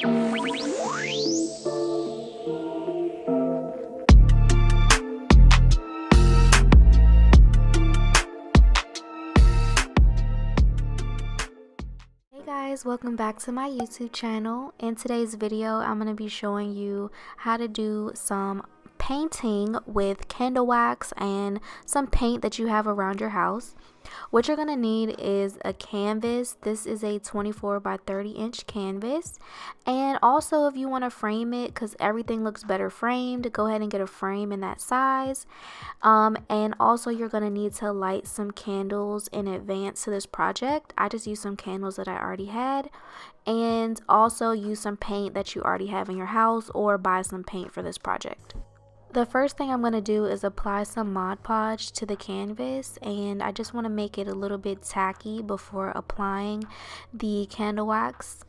Hey guys, welcome back to my YouTube channel. In today's video, I'm going to be showing you how to do some painting with candle wax and some paint that you have around your house. What you're going to need is a canvas. This is a 24 by 30 inch canvas. And also, if you want to frame it, because everything looks better framed, go ahead and get a frame in that size. And also, you're going to need to light some candles in advance to this project. I just used some candles that I already had. And also use some paint that you already have in your house, or buy some paint for this project. The first thing I'm going to do is apply some Mod Podge to the canvas, and I just want to make it a little bit tacky before applying the candle wax.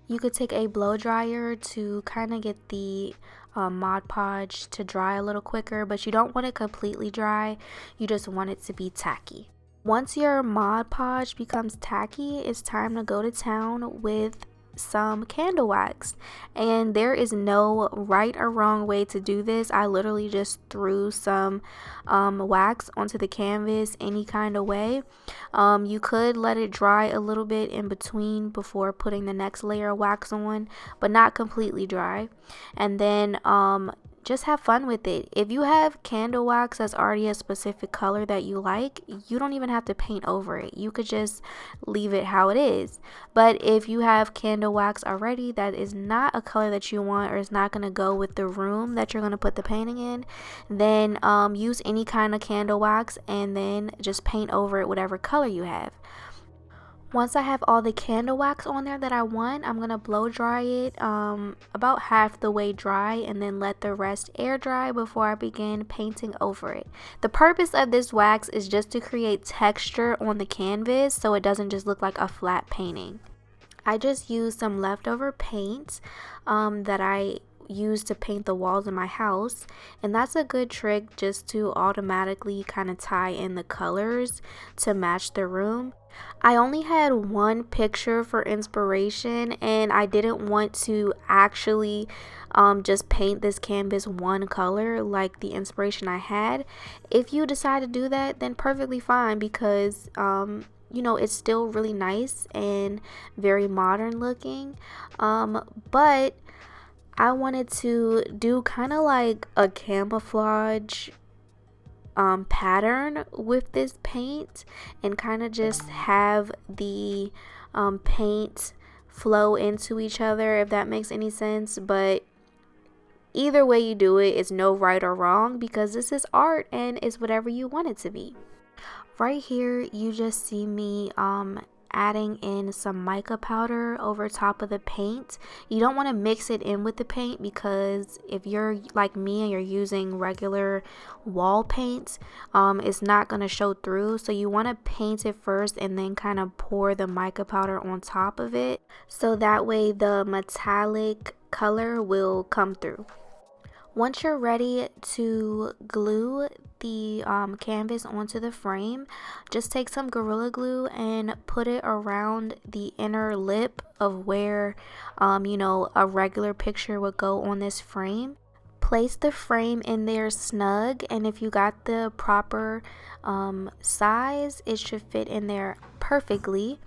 You could take a blow dryer to kind of get the Mod Podge to dry a little quicker, but you don't want it completely dry, you just want it to be tacky. Once your Mod Podge becomes tacky, it's time to go to town with some candle wax, and there is no right or wrong way to do this. I literally just threw some wax onto the canvas any kind of way. You could let it dry a little bit in between before putting the next layer of wax on, but not completely dry. And then just have fun with it. If you have candle wax that's already a specific color that you like, you don't even have to paint over it. You could just leave it how it is. But if you have candle wax already that is not a color that you want, or is not going to go with the room that you're going to put the painting in, then use any kind of candle wax and then just paint over it whatever color you have. Once I have all the candle wax on there that I want, I'm going to blow dry it about half the way dry, and then let the rest air dry before I begin painting over it. The purpose of this wax is just to create texture on the canvas so it doesn't just look like a flat painting. I just used some leftover paint that I used to paint the walls in my house, and that's a good trick just to automatically kind of tie in the colors to match the room. I only had one picture for inspiration, and I didn't want to actually just paint this canvas one color like the inspiration I had. If you decide to do that, then perfectly fine, because you know, it's still really nice and very modern looking, but I wanted to do kind of like a camouflage pattern with this paint, and kind of just have the paint flow into each other, if that makes any sense. But either way you do it, it's no right or wrong, because this is art and it's whatever you want it to be. Right here you just see me adding in some mica powder over top of the paint. You don't want to mix it in with the paint, because if you're like me and you're using regular wall paint, it's not going to show through. So you want to paint it first and then kind of pour the mica powder on top of it, so that way the metallic color will come through. Once you're ready to glue the canvas onto the frame, just take some Gorilla Glue and put it around the inner lip of where you know, a regular picture would go on this frame. Place the frame in there snug, and if you got the proper size, it should fit in there perfectly.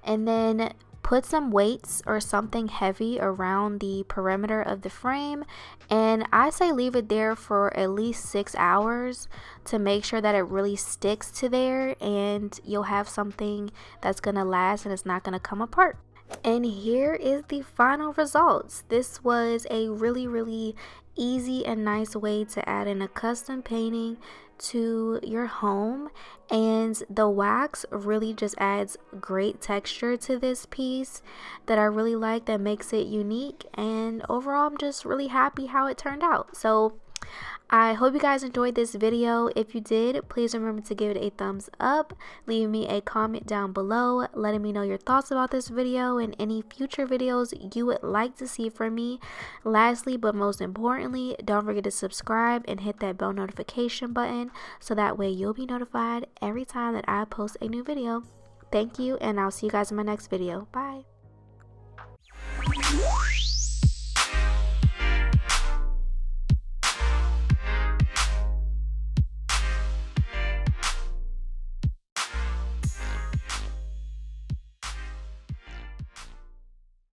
And then put some weights or something heavy around the perimeter of the frame, and I say leave it there for at least 6 hours to make sure that it really sticks to there, and you'll have something that's gonna last and it's not gonna come apart. And here is the final results. This was a really easy and nice way to add in a custom painting to your home, and the wax really just adds great texture to this piece that I really like, that makes it unique. And overall, I'm just really happy how it turned out. So I hope you guys enjoyed this video. If you did, please remember to give it a thumbs up. Leave me a comment down below letting me know your thoughts about this video and any future videos you would like to see from me. Lastly, but most importantly, don't forget to subscribe and hit that bell notification button, so that way you'll be notified every time that I post a new video. Thank you, and I'll see you guys in my next video. Bye.